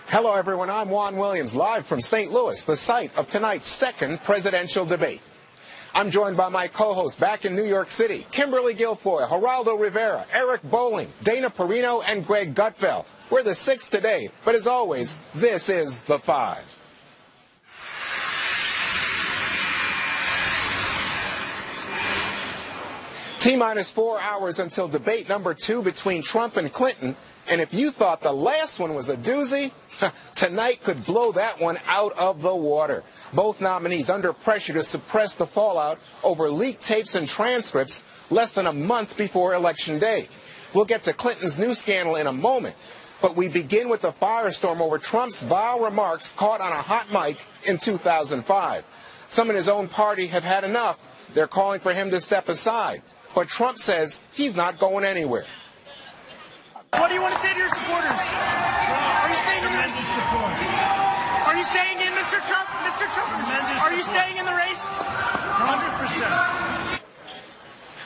Hello, everyone. I'm Juan Williams, live from St. Louis, the site of tonight's second presidential debate. I'm joined by my co-hosts back in New York City, Kimberly Guilfoyle, Geraldo Rivera, Eric Bolling, Dana Perino, and Greg Gutfeld. We're the sixth today, but as always, this is the five. T-minus 4 hours until debate number 2 between Trump and Clinton. And if you thought the last one was a doozy, tonight could blow that one out of the water. Both nominees under pressure to suppress the fallout over leaked tapes and transcripts less than a month before Election Day. We'll get to Clinton's new scandal in a moment, but we begin with the firestorm over Trump's vile remarks caught on a hot mic in 2005. Some in his own party have had enough. They're calling for him to step aside. But Trump says he's not going anywhere. What do you want to say to your supporters? Are you staying in? Are you staying in, Mr. Trump? Mr. Trump, are you staying in the race? 100%.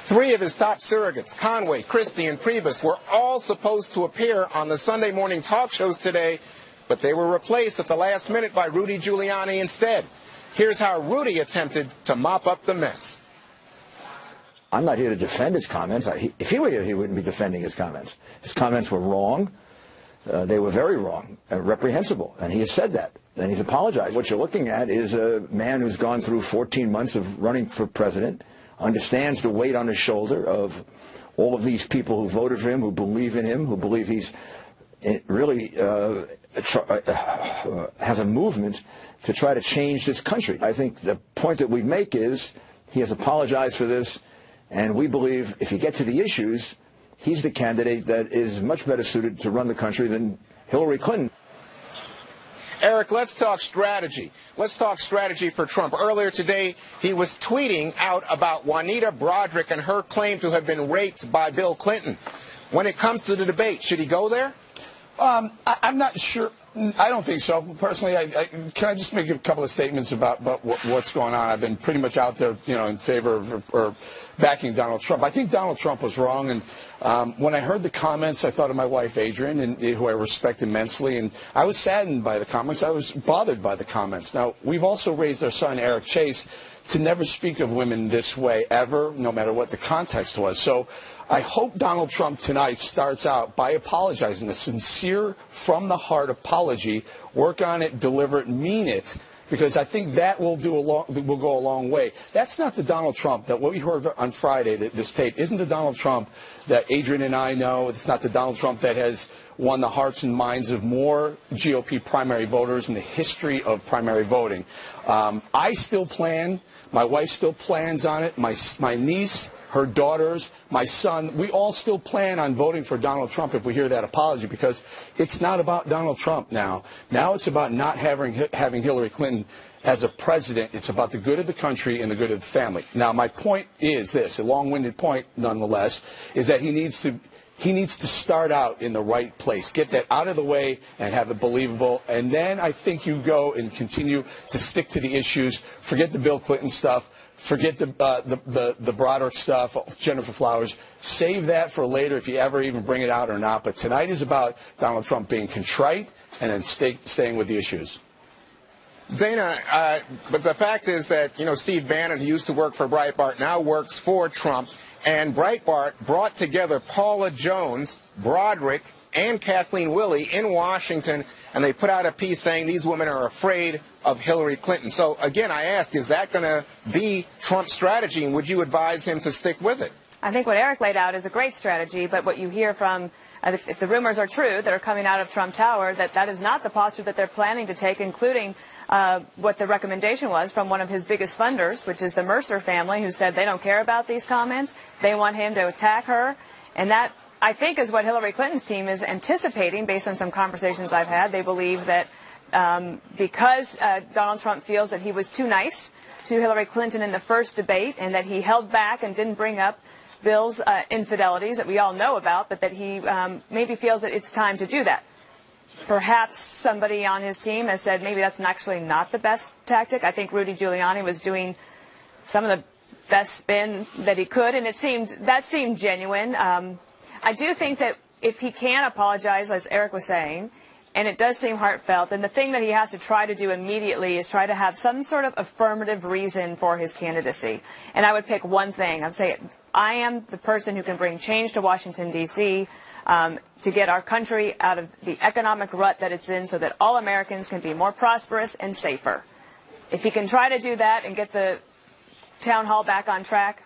3 of his top surrogates, Conway, Christie, and Priebus, were all supposed to appear on the Sunday morning talk shows today, but they were replaced at the last minute by Rudy Giuliani instead. Here's how Rudy attempted to mop up the mess. I'm not here to defend his comments. If he were here, he wouldn't be defending his comments. His comments were wrong. They were very wrong, reprehensible, and he has said that, and he's apologized. What you're looking at is a man who's gone through 14 months of running for president, understands the weight on his shoulder of all of these people who voted for him, who believe in him, who believe he's really has a movement to try to change this country. I think the point that we make is he has apologized for this. And we believe if you get to the issues, he's the candidate that is much better suited to run the country than Hillary Clinton. Eric, let's talk strategy. Let's talk strategy for Trump. Earlier today, he was tweeting out about Juanita Broaddrick and her claim to have been raped by Bill Clinton. When it comes to the debate, should he go there? I'm not sure. I don't think so. Personally, can I just make a couple of statements about what's going on? I've been pretty much out there, in favor of or backing Donald Trump. I think Donald Trump was wrong, and when I heard the comments, I thought of my wife, Adrienne, and who I respect immensely, and I was saddened by the comments. I was bothered by the comments. Now, we've also raised our son, Eric Chase, to never speak of women this way ever, no matter what the context was. So I hope Donald Trump tonight starts out by apologizing, a sincere, from-the-heart apology. Work on it, deliver it, mean it, because I think that will go a long way. That's not the Donald Trump that what we heard on Friday, this tape, isn't the Donald Trump that Adrienne and I know. It's not the Donald Trump that has won the hearts and minds of more GOP primary voters in the history of primary voting. I still plan. My wife still plans on it. My niece, her daughters, my son, we all still plan on voting for Donald Trump if we hear that apology, because it's not about Donald Trump now. Now it's about not having Hillary Clinton as a president. It's about the good of the country and the good of the family. Now, my point is this, a long-winded point nonetheless, is that he needs to start out in the right place, get that out of the way and have it believable. And then I think you go and continue to stick to the issues, forget the Bill Clinton stuff, forget the Broaddrick stuff, Jennifer Flowers. Save that for later if you ever even bring it out or not. But tonight is about Donald Trump being contrite and then staying with the issues. Dana, but the fact is that, Steve Bannon, who used to work for Breitbart, now works for Trump. And Breitbart brought together Paula Jones, Broaddrick, and Kathleen Willey in Washington, and they put out a piece saying these women are afraid of Hillary Clinton. So, again, I ask, is that going to be Trump's strategy, and would you advise him to stick with it? I think what Eric laid out is a great strategy, but what you hear from, if the rumors are true that are coming out of Trump Tower, that is not the posture that they're planning to take, including what the recommendation was from one of his biggest funders, which is the Mercer family, who said they don't care about these comments. They want him to attack her. And that, I think, is what Hillary Clinton's team is anticipating based on some conversations I've had. They believe that because Donald Trump feels that he was too nice to Hillary Clinton in the first debate and that he held back and didn't bring up Bill's infidelities that we all know about, but that he maybe feels that it's time to do that. Perhaps somebody on his team has said maybe that's actually not the best tactic. I think Rudy Giuliani was doing some of the best spin that he could, and that seemed genuine. I do think that if he can apologize, as Eric was saying, and it does seem heartfelt. And the thing that he has to try to do immediately is try to have some sort of affirmative reason for his candidacy. And I would pick one thing. I would say, I am the person who can bring change to Washington, D.C., to get our country out of the economic rut that it's in so that all Americans can be more prosperous and safer. If he can try to do that and get the town hall back on track,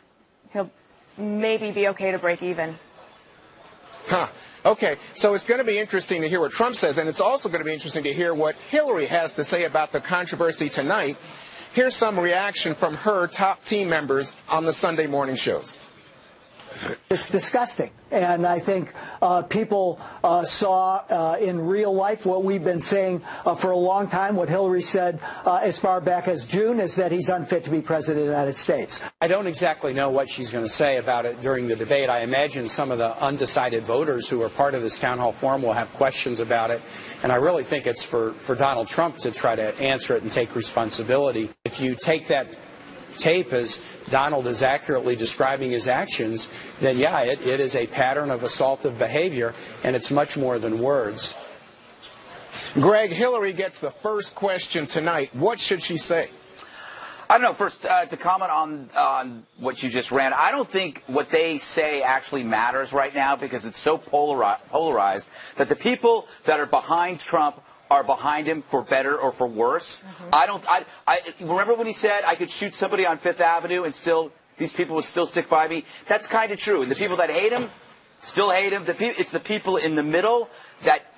he'll maybe be okay to break even. Huh. Okay, so it's going to be interesting to hear what Trump says, and it's also going to be interesting to hear what Hillary has to say about the controversy tonight. Here's some reaction from her top team members on the Sunday morning shows. It's disgusting. And I think people saw in real life what we've been saying for a long time. What Hillary said as far back as June is that he's unfit to be president of the United States. I don't exactly know what she's going to say about it during the debate. I imagine some of the undecided voters who are part of this town hall forum will have questions about it. And I really think it's for Donald Trump to try to answer it and take responsibility. If you take that tape as Donald is accurately describing his actions, then yeah, it is a pattern of assaultive behavior, and it's much more than words. Greg, Hillary gets the first question tonight. What should she say? I don't know. First, to comment on what you just ran, I don't think what they say actually matters right now because it's so polarized that the people that are behind Trump are behind him for better or for worse. I remember when he said I could shoot somebody on Fifth Avenue and still these people would still stick by me. That's kind of true. And the people that hate him still hate him. It's the people in the middle that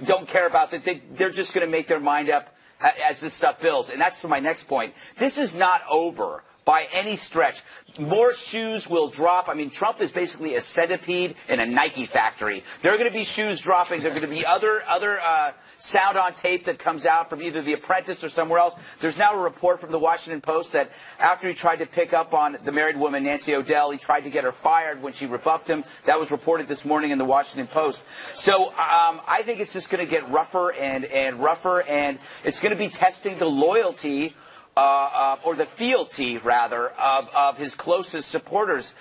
don't care about that. They're just going to make their mind up as this stuff builds. And that's my next point. This is not over by any stretch. More shoes will drop. I mean, Trump is basically a centipede in a Nike factory. There are going to be shoes dropping. There are going to be other sound on tape that comes out from either The Apprentice or somewhere else. There's now a report from the Washington Post that after he tried to pick up on the married woman, Nancy O'Dell, he tried to get her fired when she rebuffed him. That was reported this morning in the Washington Post. So I think it's just going to get rougher and rougher, and it's going to be testing the loyalty or the fealty, rather, of his closest supporters.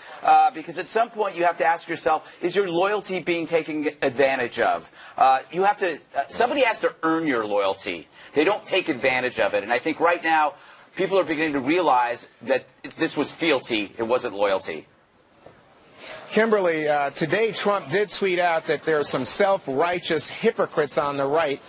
Because at some point you have to ask yourself, is your loyalty being taken advantage of? Somebody has to earn your loyalty. They don't take advantage of it. And I think right now people are beginning to realize that this was fealty. It wasn't loyalty. Kimberly, today Trump did tweet out that there are some self-righteous hypocrites on the right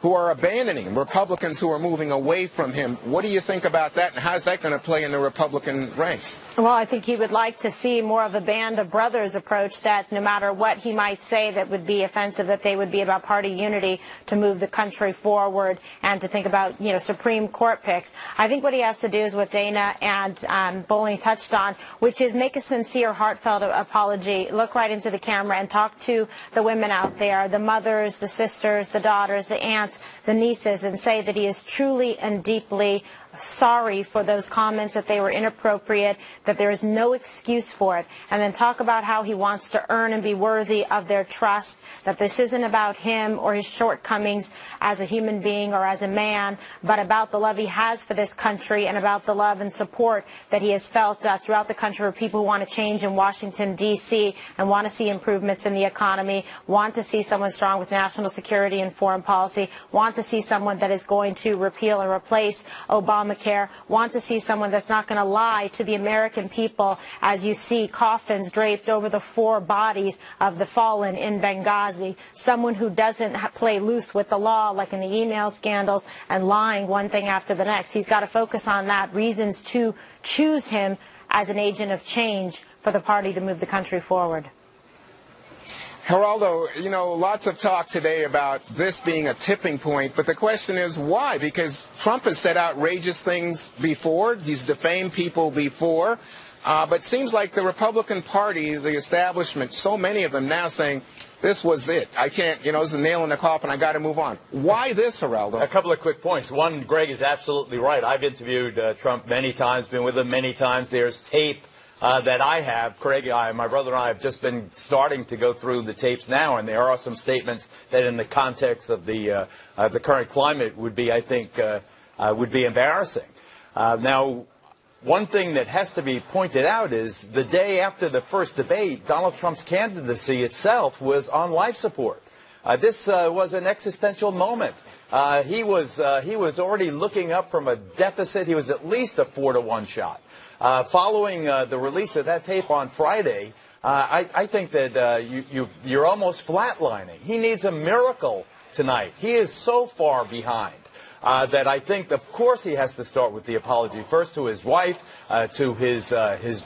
who are abandoning him, Republicans who are moving away from him. What do you think about that, and how's that going to play in the Republican ranks? Well, I think he would like to see more of a band of brothers approach that no matter what he might say that would be offensive, that they would be about party unity to move the country forward and to think about, Supreme Court picks. I think what he has to do is what Dana and Bowling touched on, which is make a sincere, heartfelt apology, look right into the camera and talk to the women out there, the mothers, the sisters, the daughters, the aunts, the nieces, and say that he is truly and deeply sorry for those comments, that they were inappropriate, that there is no excuse for it, and then talk about how he wants to earn and be worthy of their trust, that this isn't about him or his shortcomings as a human being or as a man, but about the love he has for this country and about the love and support that he has felt throughout the country for people who want to change in Washington, D.C. and want to see improvements in the economy, want to see someone strong with national security and foreign policy, want to see someone that is going to repeal and replace Obamacare, want to see someone that's not going to lie to the American people as you see coffins draped over the 4 bodies of the fallen in Benghazi, someone who doesn't play loose with the law like in the email scandals and lying one thing after the next. He's got to focus on that, reasons to choose him as an agent of change for the party to move the country forward. Geraldo, lots of talk today about this being a tipping point, but the question is why? Because Trump has said outrageous things before. He's defamed people before. But seems like the Republican Party, the establishment, so many of them now saying, this was it. I can't, it's a nail in the coffin. I got to move on. Why this, Geraldo? A couple of quick points. One, Greg is absolutely right. I've interviewed Trump many times, been with him many times. There's tape that I have. Craig, my brother and I have just been starting to go through the tapes now, and there are some statements that in the context of the current climate would be, I think, would be embarrassing. Now, one thing that has to be pointed out is the day after the first debate, Donald Trump's candidacy itself was on life support. This was an existential moment. He was already looking up from a deficit. He was at least a 4-to-1 shot. Following the release of that tape on Friday, I think that you're almost flatlining. He needs a miracle tonight. He is so far behind that I think, of course, he has to start with the apology first to his wife, to his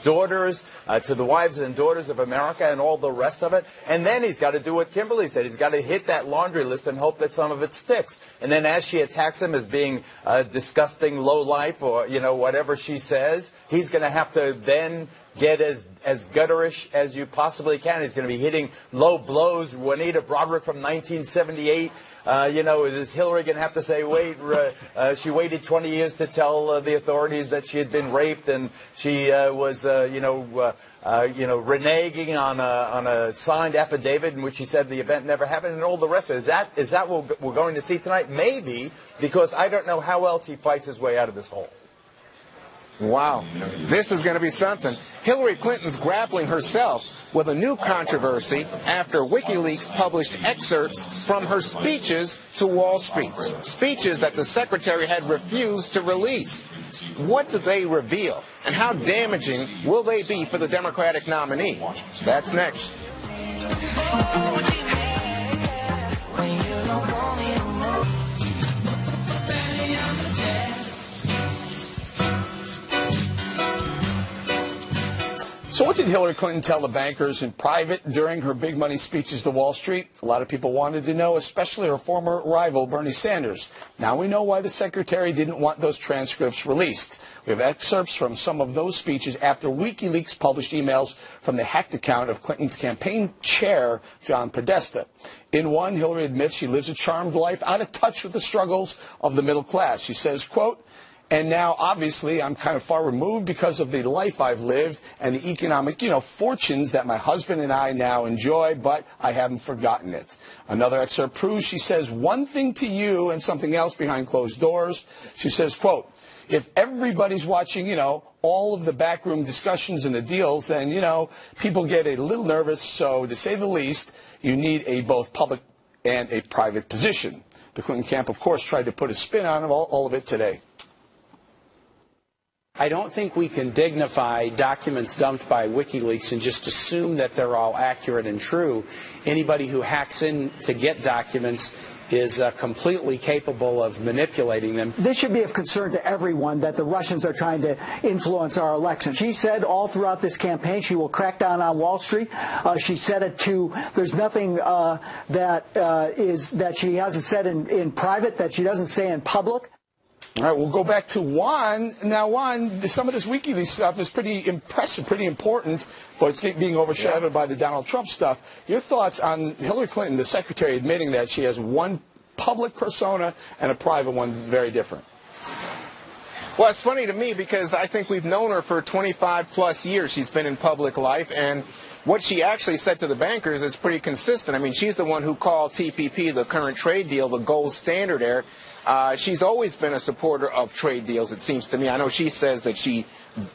daughters, to the wives and daughters of America and all the rest of it. And then he's got to do what Kimberly said. He's got to hit that laundry list and hope that some of it sticks. And then as she attacks him as being disgusting lowlife or, whatever she says, he's going to have to then get as gutterish as you possibly can. He's going to be hitting low blows. Juanita Broderick from 1978. Is Hillary going to have to say, wait, she waited 20 years to tell the authorities that she had been raped, and she was, reneging on a signed affidavit in which she said the event never happened, and all the rest of it. Is that what we're going to see tonight? Maybe, because I don't know how else he fights his way out of this hole. Wow, this is going to be something. Hillary Clinton's grappling herself with a new controversy after Wikileaks published excerpts from her speeches to Wall Street, speeches that the secretary had refused to release. What do they reveal, and how damaging will they be for the Democratic nominee? That's next. So what did Hillary Clinton tell the bankers in private during her big money speeches to Wall Street? A lot of people wanted to know, especially her former rival, Bernie Sanders. Now we know why the secretary didn't want those transcripts released. We have excerpts from some of those speeches after WikiLeaks published emails from the hacked account of Clinton's campaign chair, John Podesta. In one, Hillary admits she lives a charmed life out of touch with the struggles of the middle class. She says, quote, "And now, obviously, I'm kind of far removed because of the life I've lived and the economic, fortunes that my husband and I now enjoy, but I haven't forgotten it." Another excerpt proves she says one thing to you and something else behind closed doors. She says, quote, "If everybody's watching, all of the backroom discussions and the deals, then, people get a little nervous. So, to say the least, you need a both public and a private position." The Clinton camp, of course, tried to put a spin on all of it today. I don't think we can dignify documents dumped by WikiLeaks and just assume that they're all accurate and true. Anybody who hacks in to get documents is completely capable of manipulating them. This should be of concern to everyone that the Russians are trying to influence our election. She said all throughout this campaign she will crack down on Wall Street. She said it there's nothing that she hasn't said in private that she doesn't say in public. All right, we'll go back to Juan. Now, Juan, some of this WikiLeaks stuff is pretty impressive, pretty important, but it's being overshadowed by the Donald Trump stuff. Your thoughts on Hillary Clinton, the secretary, admitting that she has one public persona and a private one, very different? Well, it's funny to me because I think we've known her for 25-plus years. She's been in public life, and what she actually said to the bankers is pretty consistent. I mean, she's the one who called TPP, the current trade deal, the gold standard there. She's always been a supporter of trade deals, it seems to me. I know she says that she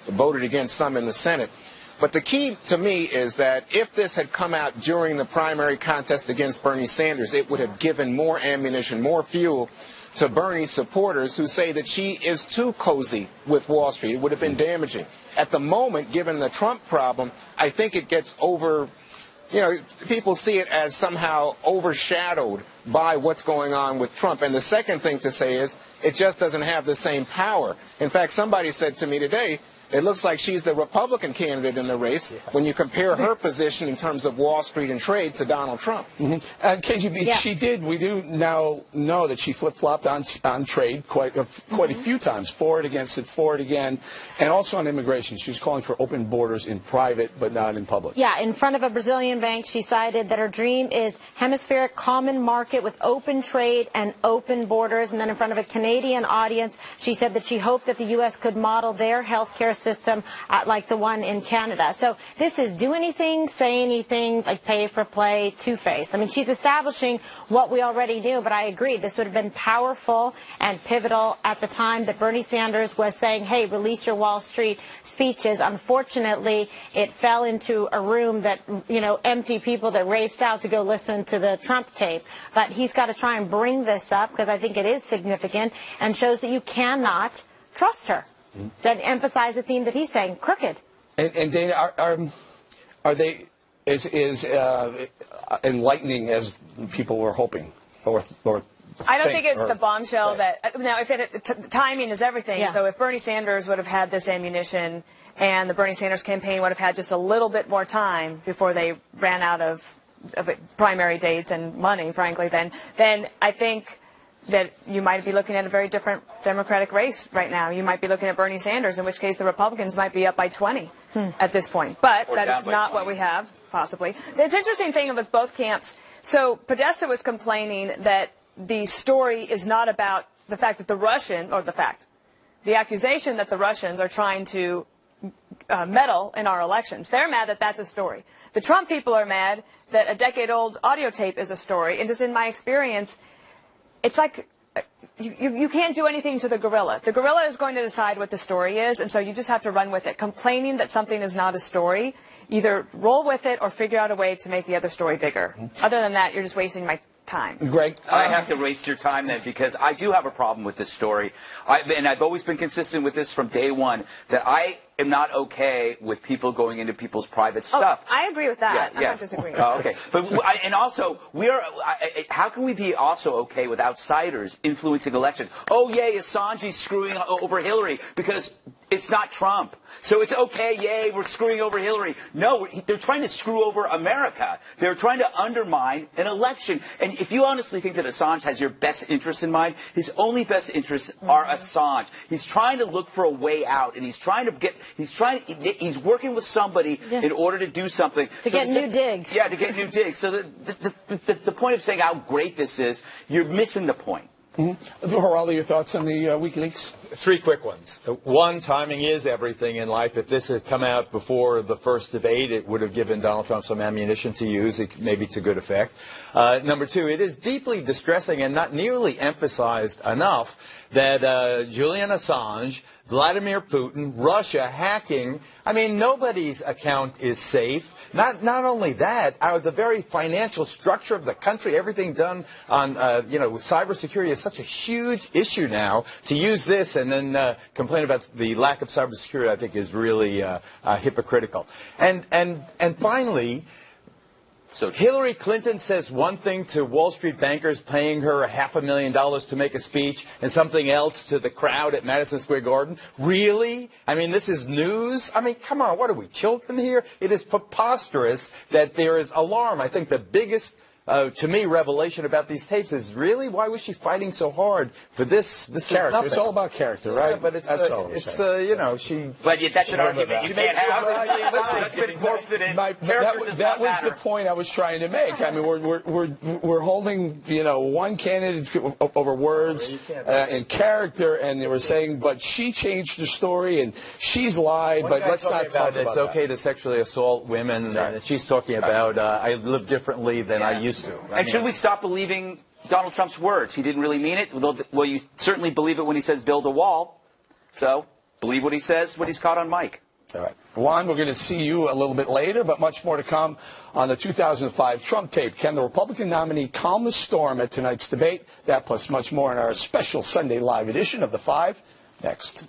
voted against some in the Senate. But the key to me is that if this had come out during the primary contest against Bernie Sanders, it would have given more ammunition, more fuel to Bernie's supporters who say that she is too cozy with Wall Street. It would have been damaging. At the moment, given the Trump problem, I think it gets people see it as somehow overshadowed by what's going on with Trump. And the second thing to say is it just doesn't have the same power. In fact, somebody said to me today, it looks like she's the Republican candidate in the race when you compare her position in terms of Wall Street and trade to Donald Trump. Mm-hmm. KGB, we do now know that she flip-flopped on trade quite a few times, for it, against it, for it again, and also on immigration. She was calling for open borders in private but not in public. Yeah, in front of a Brazilian bank, she cited that her dream is hemispheric common market with open trade and open borders. And then in front of a Canadian audience, she said that she hoped that the U.S. could model their health care system like the one in Canada. So this is do anything, say anything, like pay for play, two-face. I mean, she's establishing what we already knew, but I agree. This would have been powerful and pivotal at the time that Bernie Sanders was saying, hey, release your Wall Street speeches. Unfortunately, it fell into a room that, empty people that raced out to go listen to the Trump tape. But he's got to try and bring this up because I think it is significant and shows that you cannot trust her. That emphasize the theme that he's saying, crooked. And Dana, are they as enlightening as people were hoping or I don't think it's the bombshell that now. If timing is everything, yeah. So if Bernie Sanders would have had this ammunition, and the Bernie Sanders campaign would have had just a little bit more time before they ran out of primary dates and money, frankly, then I think that you might be looking at a very different Democratic race right now. You might be looking at Bernie Sanders, in which case the Republicans might be up by 20 at this point. But that is not what we have, possibly. There's an interesting thing with both camps. So Podesta was complaining that the story is not about the fact that the accusation that the Russians are trying to meddle in our elections. They're mad that that's a story. The Trump people are mad that a decade-old audio tape is a story. And just in my experience, it's like you can't do anything to the gorilla. The gorilla is going to decide what the story is, and so you just have to run with it. Complaining that something is not a story, either roll with it or figure out a way to make the other story bigger. Other than that, you're just wasting my time. Greg? I have to waste your time then because I do have a problem with this story. And I've always been consistent with this from day one, that I am not okay with people going into people's private stuff. I agree with that. Yeah, I'm not disagreeing. Oh, okay. But and also, how can we be also okay with outsiders influencing elections? Oh, yay, Assange's screwing over Hillary because it's not Trump. So it's okay, yay, we're screwing over Hillary. No, they're trying to screw over America. They're trying to undermine an election. And if you honestly think that Assange has your best interests in mind, his only best interests are Assange. He's trying to look for a way out, and he's working with somebody in order to do something. To get new digs. Yeah, to get new digs. So the point of saying how great this is, you're missing the point. Geraldo, your thoughts on the WikiLeaks? Three quick ones. One, timing is everything in life. If this had come out before the first debate, it would have given Donald Trump some ammunition to use, maybe to good effect. Number two, it is deeply distressing and not nearly emphasized enough that Julian Assange, Vladimir Putin, Russia hacking, I mean, nobody's account is safe. Not only that, the very financial structure of the country, everything done on, cybersecurity is such a huge issue now. To use this and then complain about the lack of cybersecurity, I think, is really hypocritical. And finally, so Hillary Clinton says one thing to Wall Street bankers paying her $500,000 to make a speech and something else to the crowd at Madison Square Garden. Really? I mean, this is news? I mean, come on, what are we, children here? It is preposterous that there is alarm. I think the biggest to me, revelation about these tapes is really why was she fighting so hard for this? This character. It's all about character, right? Yeah, but it's that's all. She. But that's an argument you can't have. That was the point I was trying to make. I mean, we're holding one candidate over words and character, and they were saying, but she changed the story and she's lied. But let's not talk about it's okay to sexually assault women. And she's talking about I live differently than I used to. And should we stop believing Donald Trump's words? He didn't really mean it. Well, you certainly believe it when he says build a wall. So believe what he says when he's caught on mic. All right. Juan, we're going to see you a little bit later, but much more to come on the 2005 Trump tape. Can the Republican nominee calm the storm at tonight's debate? That plus much more in our special Sunday live edition of The Five. Next.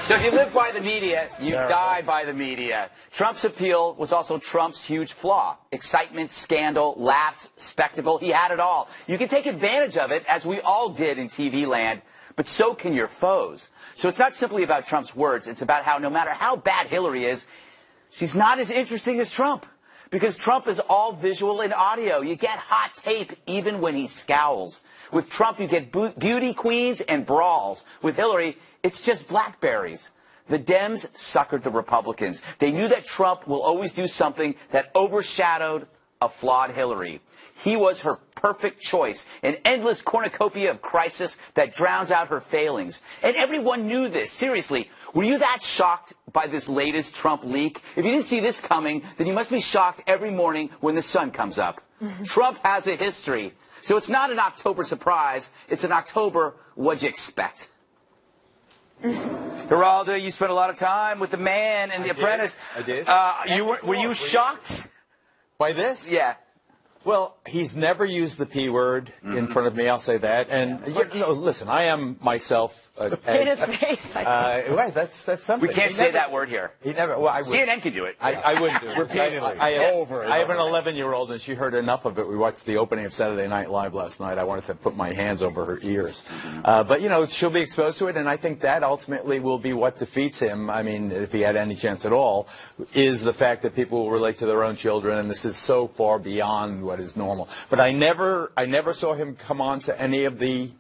So if you live by the media, you die by the media. Trump's appeal was also Trump's huge flaw. Excitement, scandal, laughs, spectacle. He had it all. You can take advantage of it, as we all did in TV land, but so can your foes. So it's not simply about Trump's words. It's about how no matter how bad Hillary is, she's not as interesting as Trump. Because Trump is all visual and audio. You get hot tape even when he scowls. With Trump, you get beauty queens and brawls. With Hillary, it's just blackberries. The Dems suckered the Republicans. They knew that Trump will always do something that overshadowed a flawed Hillary. He was her perfect choice, an endless cornucopia of crisis that drowns out her failings. And everyone knew this. Seriously, were you that shocked by this latest Trump leak? If you didn't see this coming, then you must be shocked every morning when the sun comes up. Trump has a history. So it's not an October surprise. It's an October what'd you expect? Geraldo, you spent a lot of time with the man and The Apprentice. I did. Were you shocked by this? Yeah. Well, he's never used the P word in front of me, I'll say that. And, listen, I am myself. In his face, well, that's something. We can't say that word here. He never. Well, I would. CNN can do it. I wouldn't do it. Repeatedly. I have an 11-year-old, and she heard enough of it. We watched the opening of Saturday Night Live last night. I wanted to put my hands over her ears. But, she'll be exposed to it, and I think that ultimately will be what defeats him. I mean, if he had any chance at all, is the fact that people will relate to their own children, and this is so far beyond what is normal. But I never saw him come on to any of the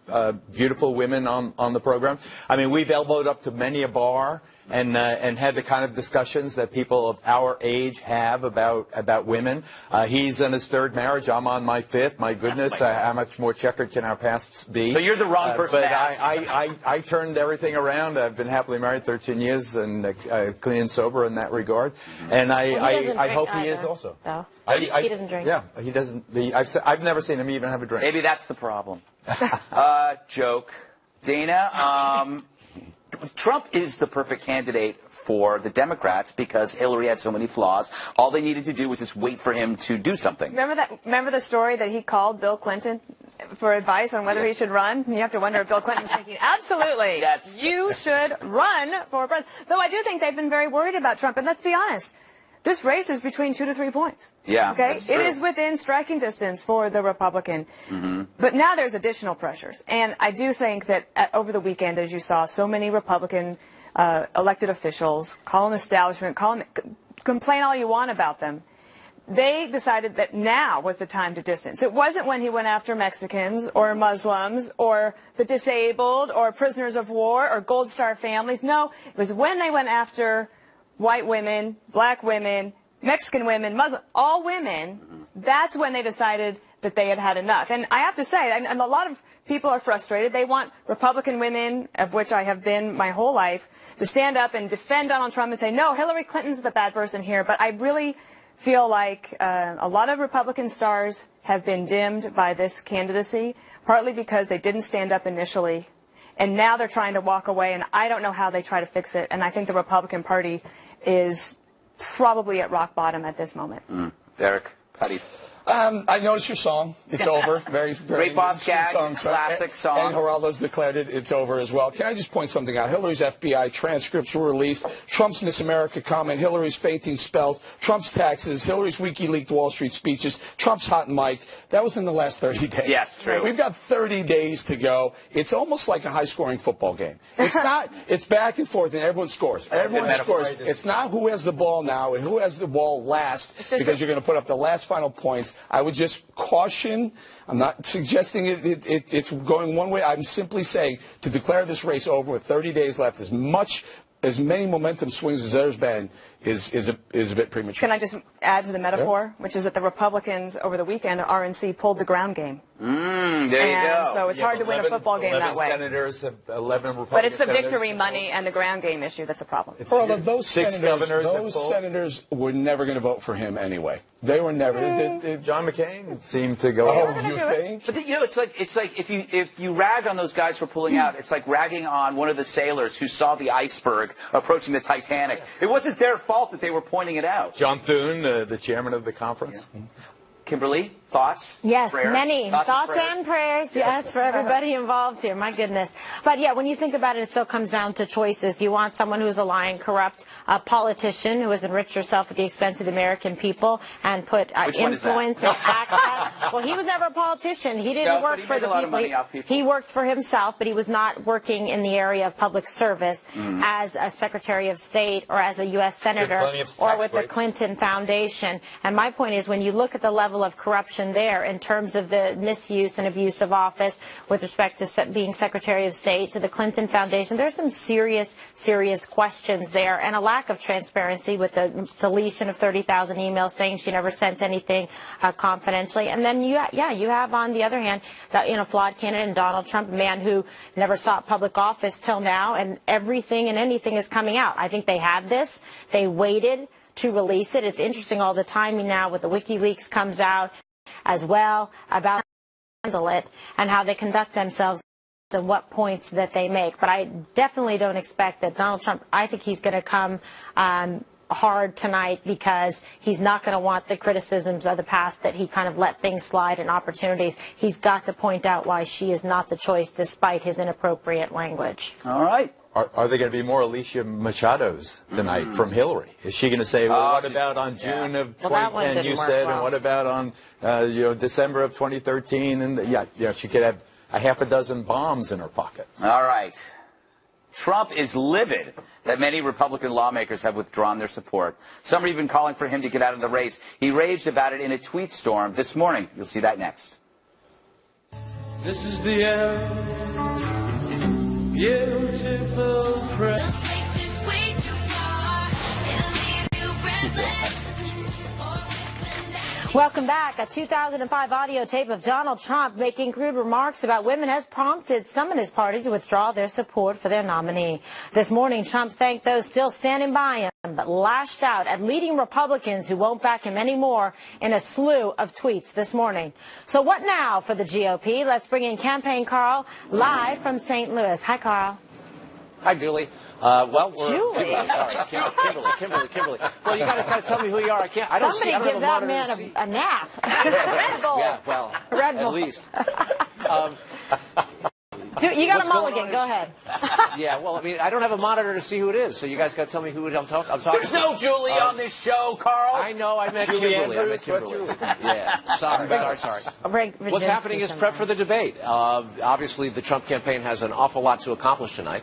beautiful women on the program. I mean, we've elbowed up to many a bar and had the kind of discussions that people of our age have about women. He's in his third marriage. I'm on my fifth. My goodness, how much more checkered can our pasts be? So you're the wrong person to ask. I turned everything around. I've been happily married 13 years and clean and sober in that regard. And I hope he is also. Though. He doesn't drink. Yeah, he doesn't. I've never seen him even have a drink. Maybe that's the problem. Joke. Dana, Trump is the perfect candidate for the Democrats because Hillary had so many flaws. All they needed to do was just wait for him to do something. Remember the story that he called Bill Clinton for advice on whether he should run? You have to wonder if Bill Clinton's thinking, absolutely, you should run for president. Though I do think they've been very worried about Trump, and let's be honest. This race is between 2 to 3 points. Yeah, okay, that's true. It is within striking distance for the Republican. But now there's additional pressures, and I do think that over the weekend, as you saw, so many Republican elected officials call an establishment, complain all you want about them. They decided that now was the time to distance. It wasn't when he went after Mexicans or Muslims or the disabled or prisoners of war or Gold Star families. No, it was when they went after white women, black women, Mexican women, Muslim, all women. That's when they decided that they had had enough. And I have to say, and a lot of people are frustrated. They want Republican women, of which I have been my whole life, to stand up and defend Donald Trump and say, no, Hillary Clinton's the bad person here. But I really feel like a lot of Republican stars have been dimmed by this candidacy, partly because they didn't stand up initially. And now they're trying to walk away, and I don't know how they try to fix it. And I think the Republican Party is probably at rock bottom at this moment. Derek, how do you... I noticed your song. It's over. Very Great Bob Skaggs, classic song. And Geraldo's declared it. It's over as well. Can I just point something out? Hillary's FBI transcripts were released. Trump's Miss America comment. Hillary's fainting spells. Trump's taxes. Hillary's WikiLeaks Wall Street speeches. Trump's hot mic. That was in the last 30 days. Yes, true. We've got 30 days to go. It's almost like a high-scoring football game. It's not. It's back and forth, and everyone scores. Everyone scores. It's not who has the ball now and who has the ball last, because you're going to put up the last final points. I would just caution. I'm not suggesting it's going one way. I'm simply saying to declare this race over with 30 days left, as many momentum swings as there's been, is a bit premature. Can I just add to the metaphor, which is that the Republicans over the weekend, RNC, pulled the ground game. There you go. So it's hard to win a football game that way. 11 Republican But it's the victory money and the ground game issue that's a problem. Well, those senators were never going to vote for him anyway. They were never. John McCain seemed to go. Oh, you think? But it's like if you rag on those guys for pulling out, it's like ragging on one of the sailors who saw the iceberg approaching the Titanic. It wasn't their fault that they were pointing it out. John Thune, the chairman of the conference. Yeah. Kimberly, thoughts? Yes, prayers? many thoughts and prayers. Yes, for everybody involved here. My goodness. But yeah, when you think about it, it still comes down to choices. You want someone who's a lying, corrupt politician who has enriched herself at the expense of the American people and put influence and access. Well, he was never a politician. He didn't work for the people. He worked for himself, but he was not working in the area of public service as a Secretary of State or as a U.S. Senator or with the Clinton Foundation. And my point is, when you look at the level of corruption connection there in terms of the misuse and abuse of office with respect to being Secretary of State to the Clinton Foundation. There's some serious questions there, and a lack of transparency with the deletion of 30,000 emails saying she never sent anything confidentially. And then you have on the other hand, flawed candidate in Donald Trump, a man who never sought public office till now, and everything and anything is coming out. I think they had this. They waited to release it. It's interesting all the timing now with the Wikileaks comes out as well about handle it and how they conduct themselves and what points that they make. But I definitely don't expect that Donald Trump, I think he's going to come hard tonight because he's not going to want the criticisms of the past that he kind of let things slide and opportunities. He's got to point out why she is not the choice despite his inappropriate language. All right. Are there going to be more Alicia Machados tonight from Hillary? Is she going to say, well, what about on June of 2010 you said, and what about on December of 2013? And she could have a half a dozen bombs in her pocket. All right. Trump is livid that many Republican lawmakers have withdrawn their support. Some are even calling for him to get out of the race. He raged about it in a tweet storm this morning. You'll see that next. This is the end. Beautiful friend. Welcome back. A 2005 audio tape of Donald Trump making crude remarks about women has prompted some in his party to withdraw their support for their nominee. This morning, Trump thanked those still standing by him, but lashed out at leading Republicans who won't back him anymore in a slew of tweets this morning. So what now for the GOP? Let's bring in Campaign Carl live from St. Louis. Hi, Carl. Hi, Julie. Julie. Kimberly. Well, you got to tell me who you are. I don't Somebody give that man a nap. Red Bull. Yeah, well, Red Bull. at least. You got a mulligan. Go ahead. Yeah, well, I mean, I don't have a monitor to see who it is, so you guys got to tell me who I'm talking There's no Julie on this show, Carl. I know. I meant Kimberly. Yeah. Sorry. What's happening is prep for the debate. Obviously, the Trump campaign has an awful lot to accomplish tonight.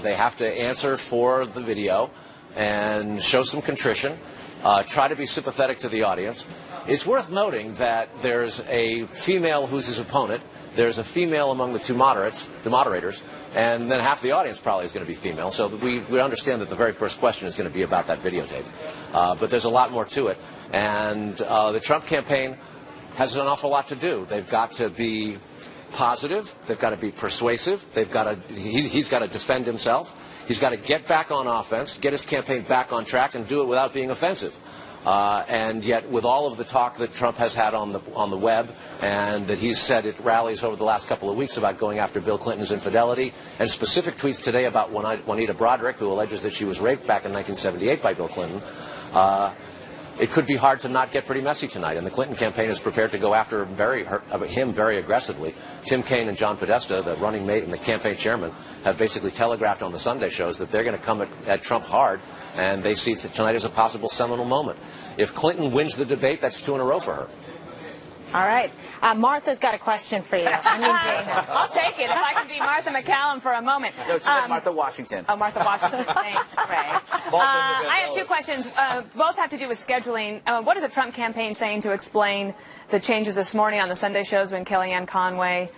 They have to answer for the video and show some contrition, try to be sympathetic to the audience. It's worth noting that there's a female who's his opponent. There's a female among the the moderators, and then half the audience probably is going to be female. So we understand that the very first question is going to be about that videotape. But there's a lot more to it. And the Trump campaign has an awful lot to do. They've got to be positive. They've got to be persuasive. He's got to defend himself. He's got to get back on offense, get his campaign back on track, and do it without being offensive. And yet, with all of the talk that Trump has had on the web, and that he's said at rallies over the last couple of weeks about going after Bill Clinton's infidelity, and specific tweets today about Juanita Broderick, who alleges that she was raped back in 1978 by Bill Clinton, it could be hard to not get pretty messy tonight. And the Clinton campaign is prepared to go after him very aggressively. Tim Kaine and John Podesta, the running mate and the campaign chairman, have basically telegraphed on the Sunday shows that they're going to come at Trump hard, and they see tonight as a possible seminal moment. If Clinton wins the debate, that's 2 in a row for her. All right. Martha's got a question for you. I'll take it if I can be Martha McCallum for a moment. No, she said Martha Washington. Oh, Martha Washington. Thanks, Ray. I have 2 questions. Both have to do with scheduling. What is the Trump campaign saying to explain the changes this morning on the Sunday shows when Kellyanne Conway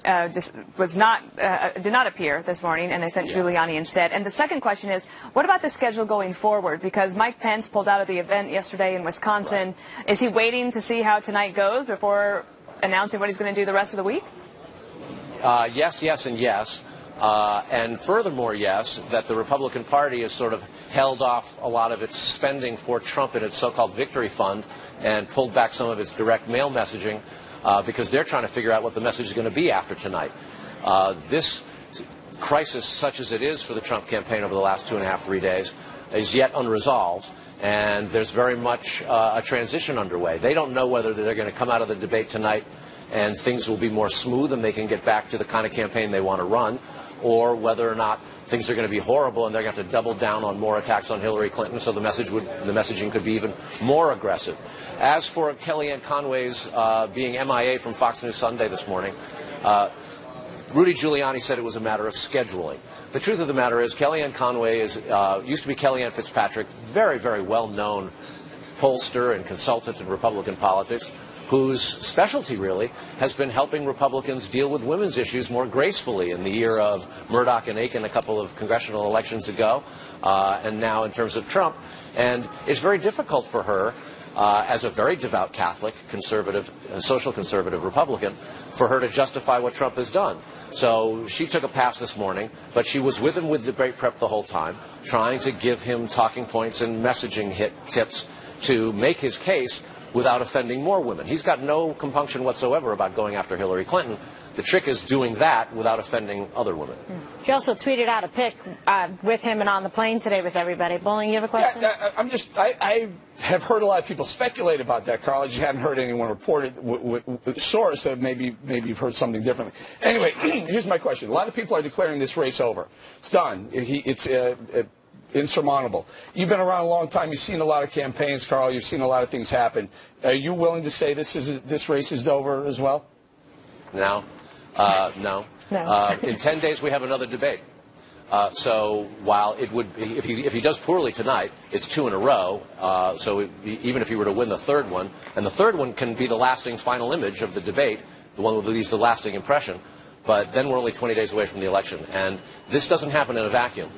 did not appear this morning, and they sent Giuliani instead? And the second question is, what about the schedule going forward? Because Mike Pence pulled out of the event yesterday in Wisconsin. Right. Is he waiting to see how tonight goes before announcing what he's going to do the rest of the week? Yes, and yes. And furthermore, yes, that the Republican Party has sort of held off a lot of its spending for Trump in its so-called victory fund and pulled back some of its direct mail messaging because they're trying to figure out what the message is going to be after tonight. This crisis, such as it is for the Trump campaign over the last 2.5, 3 days, is yet unresolved, and there's very much a transition underway. They don't know whether they're going to come out of the debate tonight and things will be more smooth and they can get back to the kind of campaign they want to run, or whether or not things are going to be horrible and they're going to have to double down on more attacks on Hillary Clinton, so the messaging could be even more aggressive. As for Kellyanne Conway's being MIA from Fox News Sunday this morning, Rudy Giuliani said it was a matter of scheduling. The truth of the matter is Kellyanne Conway used to be Kellyanne Fitzpatrick, very, very well-known pollster and consultant in Republican politics, whose specialty really has been helping Republicans deal with women's issues more gracefully in the year of Murdoch and Aiken a couple of congressional elections ago, and now in terms of Trump. And it's very difficult for her, as a very devout Catholic, conservative, social conservative Republican, for her to justify what Trump has done. So she took a pass this morning, but she was with him with debate prep the whole time, trying to give him talking points and messaging tips to make his case without offending more women. He's got no compunction whatsoever about going after Hillary Clinton. The trick is doing that without offending other women. She also tweeted out a pic with him and on the plane today with everybody. Bowling, you have a question? Yeah, I have heard a lot of people speculate about that, Carl. I just hadn't heard anyone report it with source that maybe you've heard something differently. Anyway, here's my question. A lot of people are declaring this race over. It's done. It's insurmountable. You've been around a long time. You've seen a lot of campaigns, Carl. You've seen a lot of things happen. Are you willing to say this race is over as well? No. No. In 10 days, we have another debate. So while it would be, if he does poorly tonight, it's 2 in a row. So even if he were to win the third one, and the third one can be the lasting final image of the debate, the one that leaves the lasting impression, but then we're only 20 days away from the election. And this doesn't happen in a vacuum.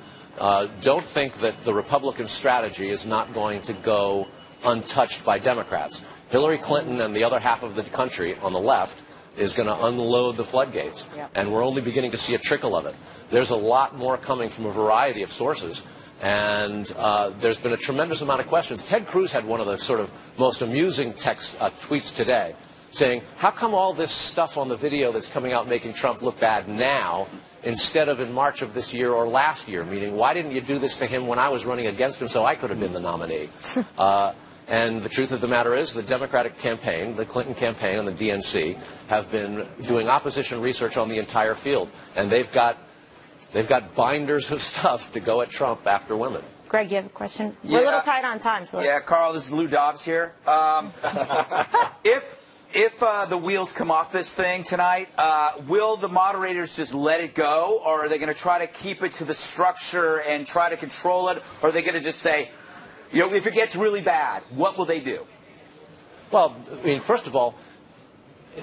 Don't think that the Republican strategy is not going to go untouched by Democrats. Hillary Clinton and the other half of the country on the left is going to unload the floodgates, and we're only beginning to see a trickle of it. There's a lot more coming from a variety of sources, and there's been a tremendous amount of questions. Ted Cruz had one of the sort of most amusing tweets today, saying, how come all this stuff on the video that's coming out making Trump look bad now instead of in March of this year or last year? Meaning, why didn't you do this to him when I was running against him so I could have been the nominee? And the truth of the matter is the Democratic campaign, the Clinton campaign, and the DNC have been doing opposition research on the entire field, and they've got binders of stuff to go at Trump after women. Greg, you have a question? We're a little tight on time. So yeah, Carl, this is Lou Dobbs here. If the wheels come off this thing tonight, will the moderators just let it go, or are they going to try to keep it to the structure and try to control it, or are they going to just say, you know, if it gets really bad, what will they do? Well, I mean, first of all,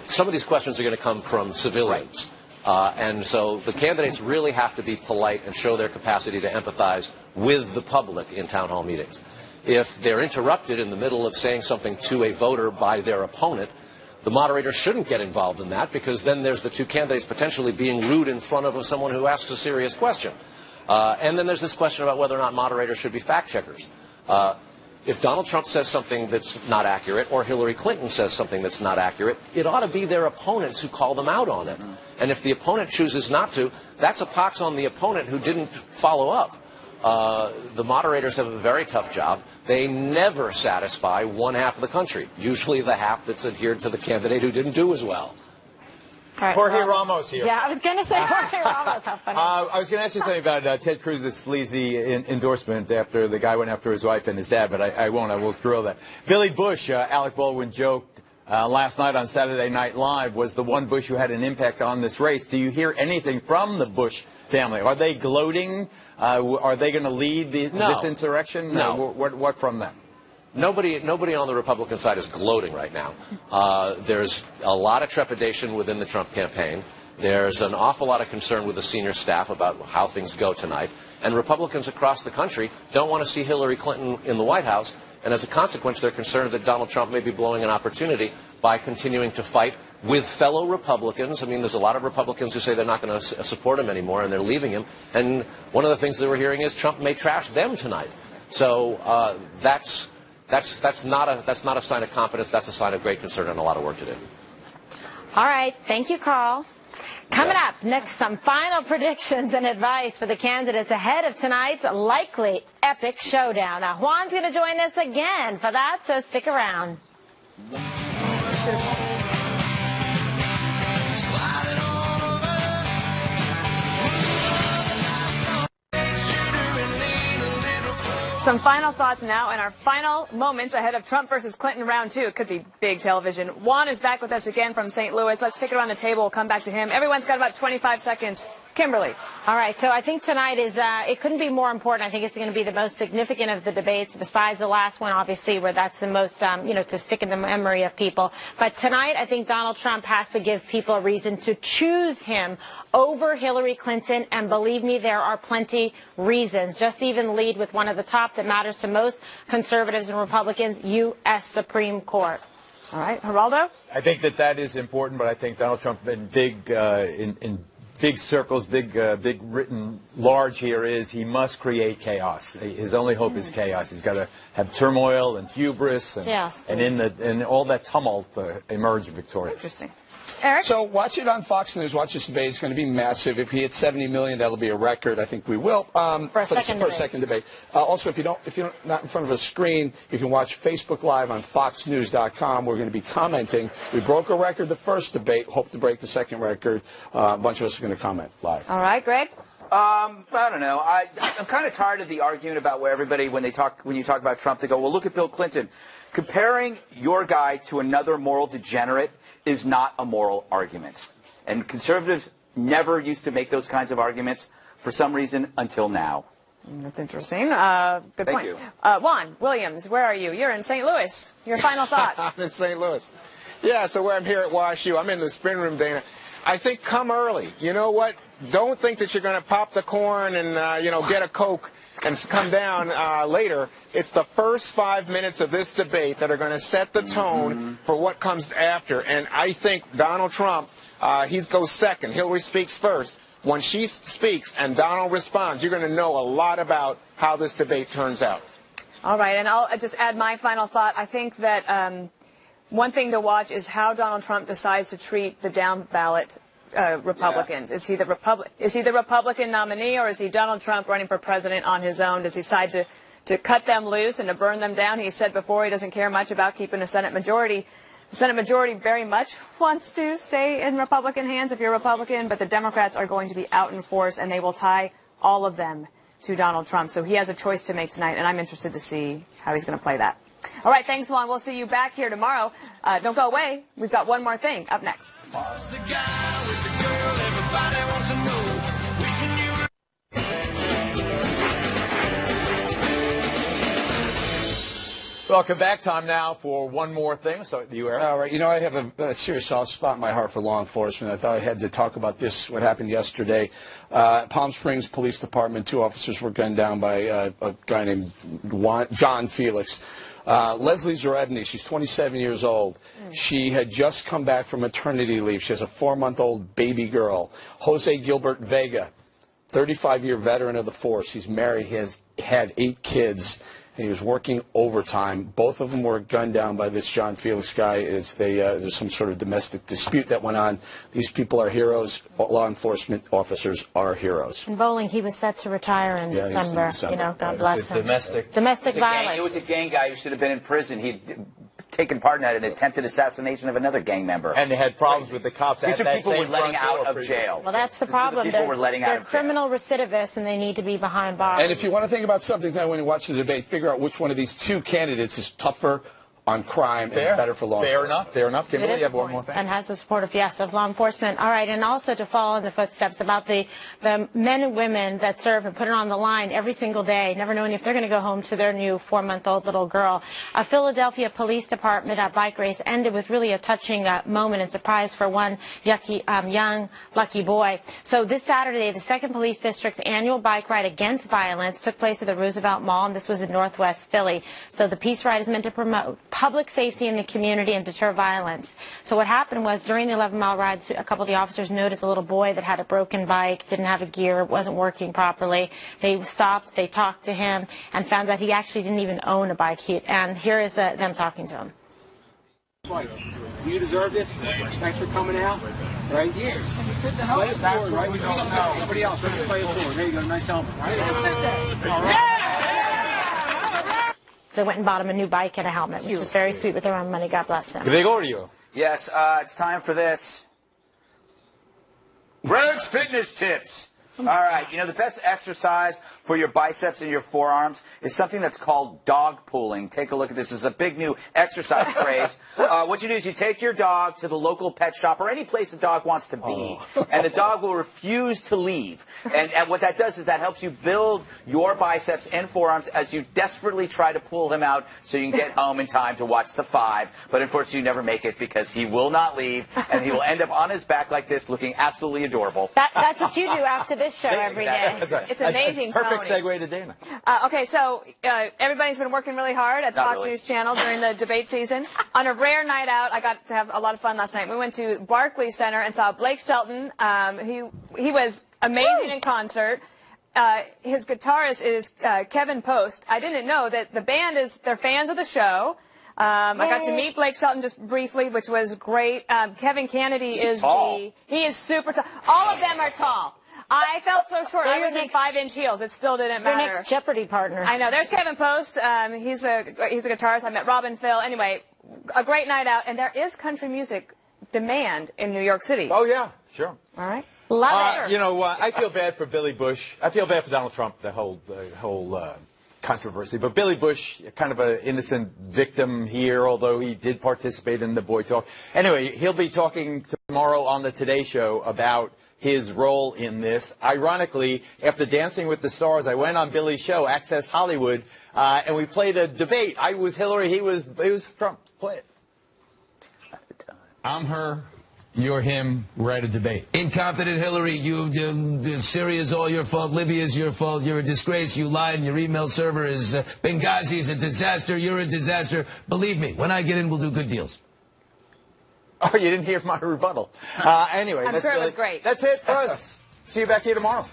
some of these questions are going to come from civilians. Right. And so the candidates really have to be polite and show their capacity to empathize with the public in town hall meetings. If they're interrupted in the middle of saying something to a voter by their opponent, the moderator shouldn't get involved in that, because then there's the two candidates potentially being rude in front of someone who asks a serious question. And then there's this question about whether or not moderators should be fact checkers. If Donald Trump says something that's not accurate, or Hillary Clinton says something that's not accurate, it ought to be their opponents who call them out on it. And if the opponent chooses not to, that's a pox on the opponent who didn't follow up. The moderators have a very tough job. They never satisfy one half of the country, usually the half that's adhered to the candidate who didn't do as well. Right, Jorge Ramos here. Yeah, I was going to say Jorge Ramos. How funny. I was going to ask you something about Ted Cruz's sleazy endorsement after the guy went after his wife and his dad, but I won't. I will drill that. Billy Bush, Alec Baldwin joked last night on Saturday Night Live, was the one Bush who had an impact on this race. Do you hear anything from the Bush family? Are they gloating? Are they going to lead this insurrection? No. What from them? Nobody on the Republican side is gloating right now. There's a lot of trepidation within the Trump campaign. There's an awful lot of concern with the senior staff about how things go tonight. And Republicans across the country don't want to see Hillary Clinton in the White House. And as a consequence, they're concerned that Donald Trump may be blowing an opportunity by continuing to fight with fellow Republicans. I mean, there's a lot of Republicans who say they're not going to support him anymore, and they're leaving him. And one of the things that we're hearing is Trump may trash them tonight. So that's not a sign of confidence. That's a sign of great concern and a lot of work to do. All right. Thank you, Carl. Coming up next, some final predictions and advice for the candidates ahead of tonight's likely epic showdown. Now, Juan's going to join us again for that, so stick around. Some final thoughts now in our final moments ahead of Trump versus Clinton round 2. It could be big television. Juan is back with us again from St. Louis. Let's take it around the table. We'll come back to him. Everyone's got about 25 seconds. Kimberly. All right, so I think tonight is, it couldn't be more important. I think it's going to be the most significant of the debates, besides the last one, obviously, where that's the most, to stick in the memory of people. But tonight, I think Donald Trump has to give people a reason to choose him over Hillary Clinton, and believe me, there are plenty reasons. Just even lead with one of the top that matters to most conservatives and Republicans, U.S. Supreme Court. All right, Geraldo? I think that is important, but I think Donald Trump in big circles, big written large here is he must create chaos. His only hope is chaos. He's got to have turmoil and hubris, and in all that tumult emerge victorious. Interesting. Eric? So watch it on Fox News. Watch this debate. It's going to be massive. If he hits 70 million, that'll be a record. I think we will. For a second debate. Also, if you're not in front of a screen, you can watch Facebook Live on FoxNews.com. We're going to be commenting. We broke a record the first debate. Hope to break the second record. A bunch of us are going to comment live. All right, Greg? I don't know. I'm kind of tired of the argument about where everybody, when you talk about Trump, they go, well, look at Bill Clinton. Comparing your guy to another moral degenerate is not a moral argument. And conservatives never used to make those kinds of arguments for some reason until now. That's interesting. Good point. You. Juan Williams, where are you? You're in St. Louis. Your final thoughts? I'm in St. Louis. Yeah, so I'm here at Wash U. I'm in the spin room, Dana. I think come early. You know what? Don't think that you're going to pop the corn and, get a Coke and come down later. It's the first 5 minutes of this debate that are going to set the tone for what comes after. And I think Donald Trump, he goes second. Hillary speaks first. When she speaks and Donald responds, you're going to know a lot about how this debate turns out. All right, and I'll just add my final thought. I think that one thing to watch is how Donald Trump decides to treat the down ballot Republicans. Yeah. Is he the Republican nominee, or is he Donald Trump running for president on his own? Does he decide to cut them loose and to burn them down? He said before he doesn't care much about keeping a Senate majority. The Senate majority very much wants to stay in Republican hands if you're a Republican, but the Democrats are going to be out in force, and they will tie all of them to Donald Trump. So he has a choice to make tonight, and I'm interested to see how he's going to play that. All right, thanks, Juan. We'll see you back here tomorrow. Don't go away. We've got one more thing up next. Welcome back. Time now for one more thing. So you, Eric. All right. I have a serious soft spot in my heart for law enforcement. I thought I had to talk about this, what happened yesterday. Palm Springs Police Department, 2 officers were gunned down by a guy named John Felix. Leslie Zaredny, she's 27 years old. She had just come back from maternity leave. She has a 4-month-old baby girl. Jose Gilbert Vega, 35-year veteran of the force. He's married. He has had 8 kids. And he was working overtime. Both of them were gunned down by this John Felix guy. There's some sort of domestic dispute that went on. These people are heroes. Law enforcement officers are heroes. In bowling, he was set to retire in December. God bless him. Domestic violence. It was a gang guy who should have been in prison. He'd taken part in an attempted assassination of another gang member. And they had problems with the cops. These are people we're letting out of jail. Well, that's the problem. They're criminal recidivists, and they need to be behind bars. And if you want to think about something when you watch the debate, figure out which one of these 2 candidates is tougher on crime and better for law enforcement. Fair enough. Kimberly, you have one more thing. And has the support of law enforcement. All right, and also to follow in the footsteps about the men and women that serve and put it on the line every single day, never knowing if they're going to go home to their new 4-month-old little girl. A Philadelphia Police Department bike race ended with really a touching moment and surprise for one young lucky boy. So this Saturday, the 2nd Police District's annual bike ride against violence took place at the Roosevelt Mall, and this was in Northwest Philly. So the Peace Ride is meant to promote public safety in the community and deter violence. So what happened was during the 11-mile ride, a couple of the officers noticed a little boy that had a broken bike, didn't have a gear, wasn't working properly. They stopped, they talked to him, and found that he actually didn't even own a bike. And here is them talking to him. You deserve this. Thanks for coming out. Right here. Play it forward, right? Somebody else. Let's play it forward. There you go. Nice helmet. All right. They went and bought him a new bike and a helmet, which is very sweet with their own money. God bless them. Gregorio. Yes, it's time for this. Greg's Fitness Tips. All right. You know, the best exercise for your biceps and your forearms is something that's called dog pooling. Take a look at this. This is a big new exercise craze. What you do is you take your dog to the local pet shop or any place the dog wants to be, and the dog will refuse to leave. And what that does is that helps you build your biceps and forearms as you desperately try to pull him out so you can get home in time to watch the 5. But unfortunately, you never make it because he will not leave, and he will end up on his back like this looking absolutely adorable. That's what you do after this show every day. It's amazing, Perfect Tony. segue to Dana. Okay, so everybody's been working really hard at Fox News Channel during the debate season. On a rare night out, I got to have a lot of fun last night. We went to Barclays Center and saw Blake Shelton. He was amazing in concert. His guitarist is Kevin Post. I didn't know that the band they're fans of the show. I got to meet Blake Shelton just briefly, which was great. Kevin Kennedy he is super tall. All of them are tall. I felt so short. I was in 5-inch heels. It still didn't matter. Your next Jeopardy partner. I know. There's Kevin Post. He's a guitarist. I met Robin Phil. Anyway, a great night out. And there is country music demand in New York City. Oh, yeah. Sure. All right. Love it. You know, I feel bad for Billy Bush. I feel bad for Donald Trump, the whole controversy. But Billy Bush, kind of an innocent victim here, although he did participate in the boy talk. Anyway, he'll be talking tomorrow on the Today Show about his role in this. Ironically, after Dancing with the Stars, I went on Billy's show, Access Hollywood, and we played a debate. I was Hillary, he was Trump. Play it. I'm her. You're him. We're at a debate. Incompetent Hillary, Syria's all your fault. Libya's your fault. You're a disgrace. You lied, and your email server is Benghazi's a disaster. You're a disaster. Believe me, when I get in, we'll do good deals. Oh, you didn't hear my rebuttal. Anyway, I'm sure it was great. That's it for us. See you back here tomorrow.